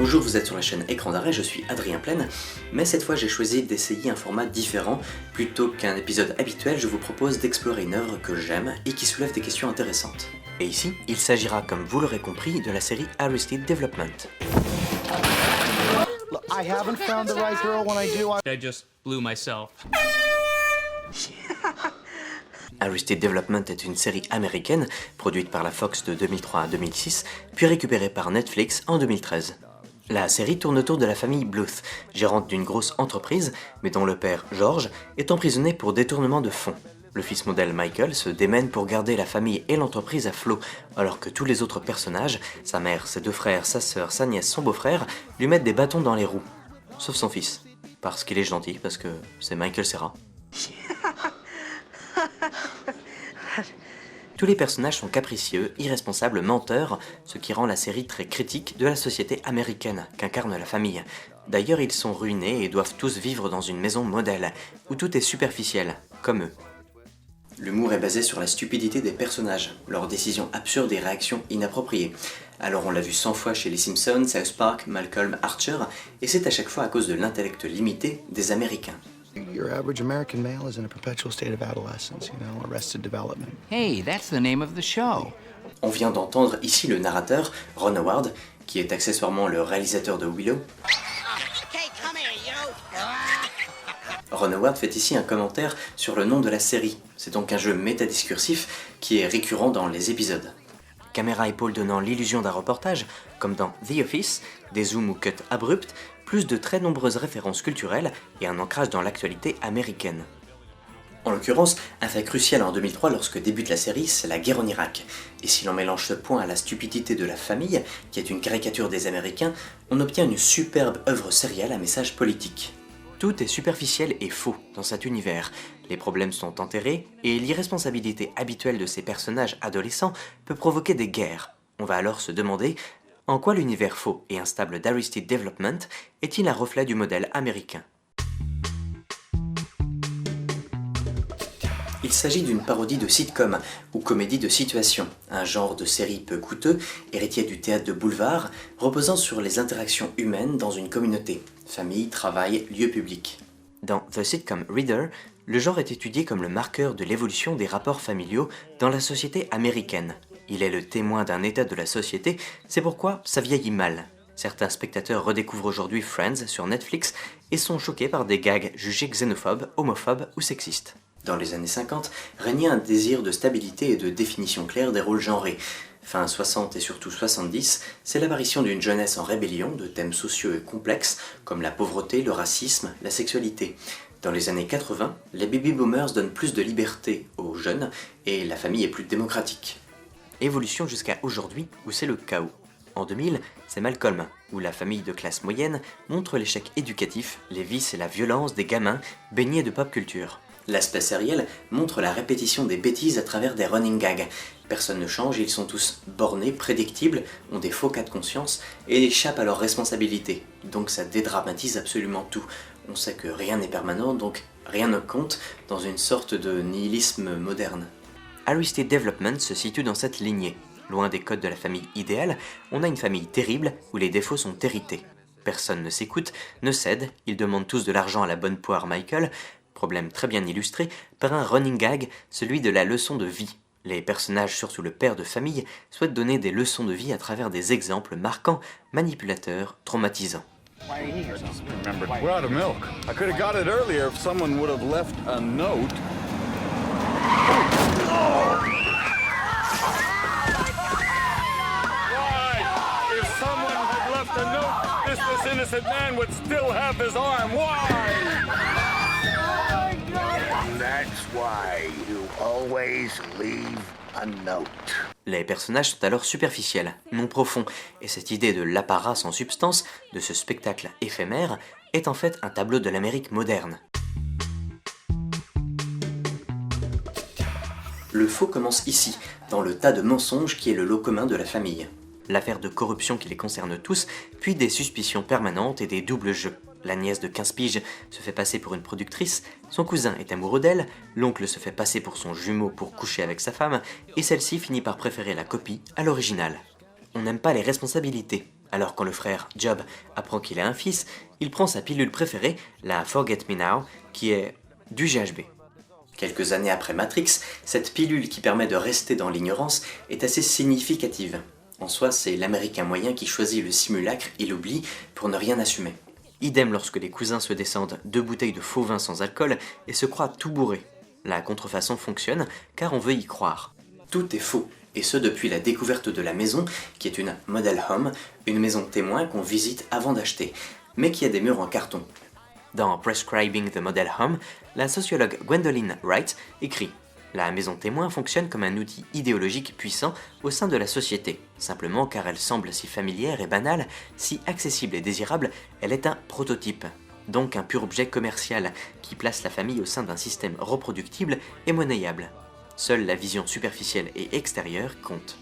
Bonjour, vous êtes sur la chaîne Écran d'arrêt, je suis Adrien Plaine, mais cette fois j'ai choisi d'essayer un format différent. Plutôt qu'un épisode habituel, je vous propose d'explorer une œuvre que j'aime et qui soulève des questions intéressantes. Et ici, il s'agira, comme vous l'aurez compris, de la série Arrested Development. I haven't found the right girl. When I do, I just blew myself. Arrested Development est une série américaine, produite par la Fox de 2003 à 2006, puis récupérée par Netflix en 2013. La série tourne autour de la famille Bluth, gérante d'une grosse entreprise, mais dont le père, George, est emprisonné pour détournement de fonds. Le fils modèle Michael se démène pour garder la famille et l'entreprise à flot, alors que tous les autres personnages, sa mère, ses deux frères, sa sœur, sa nièce, son beau-frère, lui mettent des bâtons dans les roues. Sauf son fils. Parce qu'il est gentil, parce que c'est Michael Cera. Tous les personnages sont capricieux, irresponsables, menteurs, ce qui rend la série très critique de la société américaine qu'incarne la famille. D'ailleurs, ils sont ruinés et doivent tous vivre dans une maison modèle, où tout est superficiel, comme eux. L'humour est basé sur la stupidité des personnages, leurs décisions absurdes et réactions inappropriées. Alors on l'a vu 100 fois chez les Simpsons, South Park, Malcolm, Archer, et c'est à chaque fois à cause de l'intellect limité des Américains. your average American male is in a perpetual state of adolescence, arrested development. Hey, that's the name of the show. On vient d'entendre ici le narrateur, Ron Howard, qui est accessoirement le réalisateur de Willow. Ron Howard fait ici un commentaire sur le nom de la série. C'est donc un jeu métadiscursif qui est récurrent dans les épisodes. Caméra épaule donnant l'illusion d'un reportage, comme dans The Office, des zooms ou cuts abrupts, plus de très nombreuses références culturelles et un ancrage dans l'actualité américaine. En l'occurrence, un fait crucial en 2003 lorsque débute la série, c'est la guerre en Irak. Et si l'on mélange ce point à la stupidité de la famille, qui est une caricature des Américains, on obtient une superbe œuvre sérielle à message politique. Tout est superficiel et faux dans cet univers. Les problèmes sont enterrés et l'irresponsabilité habituelle de ces personnages adolescents peut provoquer des guerres. On va alors se demander en quoi l'univers faux et instable d'Arrested Development est-il un reflet du modèle américain. Il s'agit d'une parodie de sitcom ou comédie de situation, un genre de série peu coûteux, héritier du théâtre de boulevard, reposant sur les interactions humaines dans une communauté, famille, travail, lieu public. Dans The Sitcom Reader, le genre est étudié comme le marqueur de l'évolution des rapports familiaux dans la société américaine. Il est le témoin d'un état de la société, c'est pourquoi ça vieillit mal. Certains spectateurs redécouvrent aujourd'hui Friends sur Netflix et sont choqués par des gags jugés xénophobes, homophobes ou sexistes. Dans les années 50, régnait un désir de stabilité et de définition claire des rôles genrés. Fin 60 et surtout 70, c'est l'apparition d'une jeunesse en rébellion de thèmes sociaux et complexes comme la pauvreté, le racisme, la sexualité. Dans les années 80, les baby-boomers donnent plus de liberté aux jeunes et la famille est plus démocratique. Évolution jusqu'à aujourd'hui où c'est le chaos. En 2000, c'est Malcolm, où la famille de classe moyenne montre l'échec éducatif, les vices et la violence des gamins baignés de pop culture. L'aspect sériel montre la répétition des bêtises à travers des running gags. Personne ne change, ils sont tous bornés, prédictibles, ont des faux cas de conscience et échappent à leurs responsabilités. Donc ça dédramatise absolument tout. On sait que rien n'est permanent, donc rien ne compte dans une sorte de nihilisme moderne. Arrested Development se situe dans cette lignée. Loin des codes de la famille idéale, on a une famille terrible où les défauts sont hérités. Personne ne s'écoute, ne cède, ils demandent tous de l'argent à la bonne poire Michael, problème très bien illustré par un running gag, celui de la leçon de vie. Les personnages, surtout le père de famille, souhaitent donner des leçons de vie à travers des exemples marquants, manipulateurs, traumatisants. We're out of milk. I could have got it earlier if someone would have left a note. Why? If someone had left a note, this innocent man would still have his arm. Why? That's why you always leave a note. Les personnages sont alors superficiels, non profonds, et cette idée de l'apparat sans substance, de ce spectacle éphémère, est en fait un tableau de l'Amérique moderne. Le faux commence ici, dans le tas de mensonges qui est le lot commun de la famille. L'affaire de corruption qui les concerne tous, puis des suspicions permanentes et des doubles jeux. La nièce de 15 piges se fait passer pour une productrice, son cousin est amoureux d'elle, l'oncle se fait passer pour son jumeau pour coucher avec sa femme, et celle-ci finit par préférer la copie à l'original. On n'aime pas les responsabilités. Alors quand le frère Job apprend qu'il a un fils, il prend sa pilule préférée, la Forget Me Now, qui est du GHB. Quelques années après Matrix, cette pilule qui permet de rester dans l'ignorance est assez significative. En soi, c'est l'Américain moyen qui choisit le simulacre et l'oubli pour ne rien assumer. Idem lorsque les cousins se descendent 2 bouteilles de faux vin sans alcool et se croient tout bourrés. La contrefaçon fonctionne car on veut y croire. Tout est faux, et ce depuis la découverte de la maison, qui est une model home, une maison témoin qu'on visite avant d'acheter, mais qui a des murs en carton. Dans Prescribing the Model Home, la sociologue Gwendolyn Wright écrit « La maison témoin fonctionne comme un outil idéologique puissant au sein de la société. Simplement car elle semble si familière et banale, si accessible et désirable, elle est un prototype. Donc un pur objet commercial qui place la famille au sein d'un système reproductible et monnayable. Seule la vision superficielle et extérieure compte. »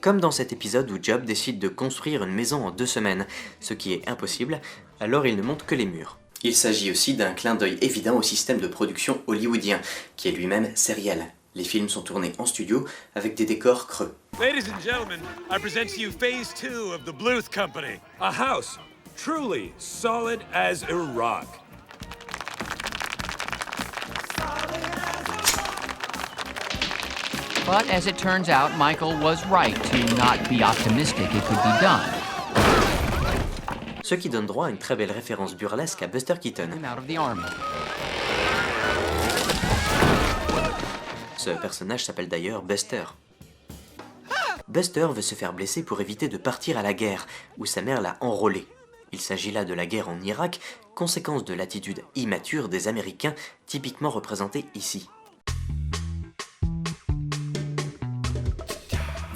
Comme dans cet épisode où Job décide de construire une maison en 2 semaines, ce qui est impossible, alors il ne monte que les murs. Il s'agit aussi d'un clin d'œil évident au système de production hollywoodien, qui est lui-même sériel. Les films sont tournés en studio avec des décors creux. Ladies and gentlemen, I present to you phase 2 of the Bluth Company. A house truly solid as a rock. But as it turns out, Michael was right to not be optimistic it could be done. Ce qui donne droit à une très belle référence burlesque à Buster Keaton. I'm out of the army. Ce personnage s'appelle d'ailleurs Buster. Buster veut se faire blesser pour éviter de partir à la guerre, où sa mère l'a enrôlé. Il s'agit là de la guerre en Irak, conséquence de l'attitude immature des Américains, typiquement représentée ici.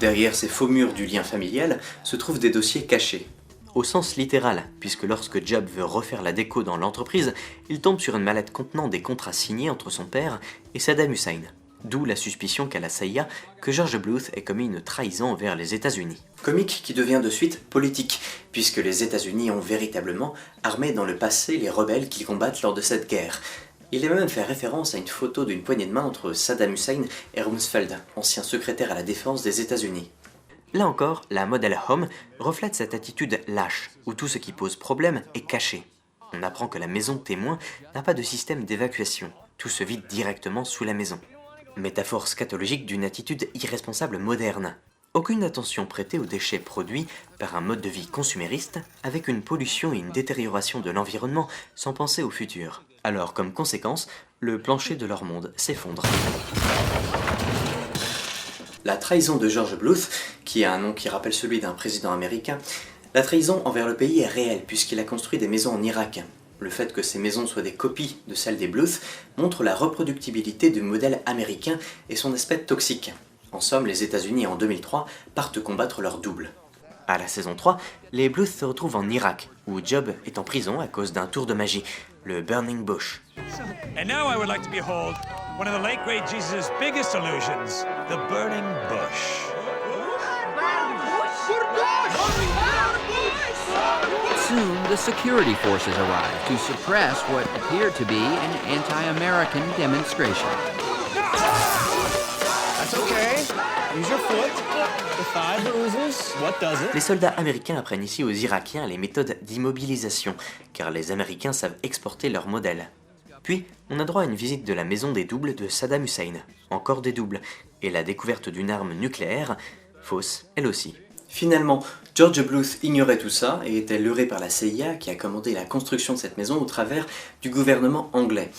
Derrière ces faux murs du lien familial se trouvent des dossiers cachés. Au sens littéral, puisque lorsque Job veut refaire la déco dans l'entreprise, il tombe sur une mallette contenant des contrats signés entre son père et Saddam Hussein. D'où la suspicion qu'a la CIA que George Bluth ait commis une trahison envers les États-Unis. Comique qui devient de suite politique, puisque les États-Unis ont véritablement armé dans le passé les rebelles qu'ils combattent lors de cette guerre. Il est même fait référence à une photo d'une poignée de main entre Saddam Hussein et Rumsfeld, ancien secrétaire à la défense des États-Unis. Là encore, la Model Home reflète cette attitude lâche, où tout ce qui pose problème est caché. On apprend que la maison témoin n'a pas de système d'évacuation, tout se vide directement sous la maison. Métaphore scatologique d'une attitude irresponsable moderne. Aucune attention prêtée aux déchets produits par un mode de vie consumériste, avec une pollution et une détérioration de l'environnement sans penser au futur. Alors, comme conséquence, le plancher de leur monde s'effondre. La trahison de George Bluth, qui a un nom qui rappelle celui d'un président américain, la trahison envers le pays est réelle puisqu'il a construit des maisons en Irak. Le fait que ces maisons soient des copies de celles des Bluth montre la reproductibilité du modèle américain et son aspect toxique. En somme, les États-Unis en 2003 partent combattre leur double. À la saison 3, les Bluth se retrouvent en Irak, où Job est en prison à cause d'un tour de magie, le Burning Bush. And now I would like to behold one of the late great Jesus' biggest illusions, the burning bush. Soon, the security forces arrived to suppress what appeared to be an anti-American demonstration. That's okay. Use your foot. The thigh bruises. What does it? Les soldats américains apprennent ici aux Irakiens les méthodes d'immobilisation, car les Américains savent exporter leurs modèles. Puis, on a droit à une visite de la maison des doubles de Saddam Hussein, encore des doubles, et la découverte d'une arme nucléaire, fausse elle aussi. Finalement, George Bluth ignorait tout ça et était leurré par la CIA qui a commandé la construction de cette maison au travers du gouvernement anglais.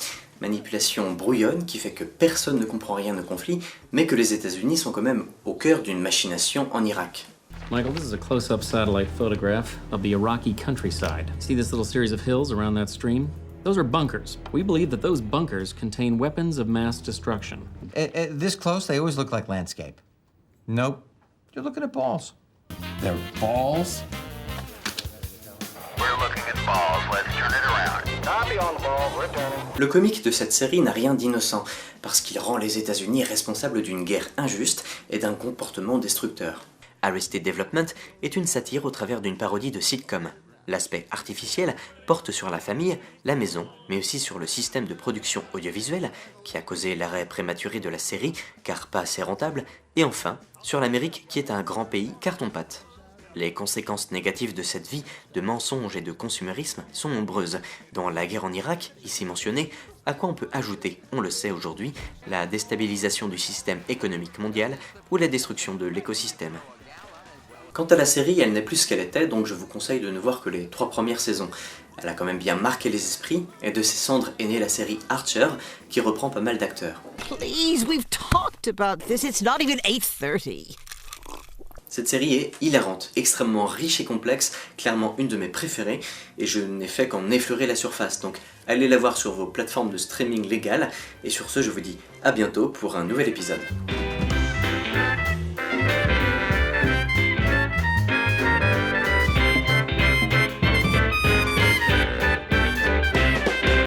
Manipulation brouillonne qui fait que personne ne comprend rien au conflit, mais que les États-Unis sont quand même au cœur d'une machination en Irak. Michael, this is a close-up satellite photograph of the Iraqi countryside. See this little series of hills around that stream? Those are bunkers. We believe that those bunkers contain weapons of mass destruction. This close, they always look like landscape. Nope. You're looking at balls. They're balls. We're looking at balls. Let's turn it around. Copy on the ball. Returning. Le comique de cette série n'a rien d'innocent, parce qu'il rend les États-Unis responsables d'une guerre injuste et d'un comportement destructeur. Arrested Development est une satire au travers d'une parodie de sitcom. L'aspect artificiel porte sur la famille, la maison, mais aussi sur le système de production audiovisuelle, qui a causé l'arrêt prématuré de la série, car pas assez rentable, et enfin, sur l'Amérique qui est un grand pays carton-pâte. Les conséquences négatives de cette vie de mensonges et de consumérisme sont nombreuses. Dans la guerre en Irak, ici mentionnée, à quoi on peut ajouter, on le sait aujourd'hui, la déstabilisation du système économique mondial ou la destruction de l'écosystème. Quant à la série, elle n'est plus ce qu'elle était, donc je vous conseille de ne voir que les 3 premières saisons. Elle a quand même bien marqué les esprits, et de ses cendres est née la série Archer, qui reprend pas mal d'acteurs. Please, we've talked about this. It's not even 8:30. Cette série est hilarante, extrêmement riche et complexe, clairement une de mes préférées, et je n'ai fait qu'en effleurer la surface, donc allez la voir sur vos plateformes de streaming légales, et sur ce je vous dis à bientôt pour un nouvel épisode.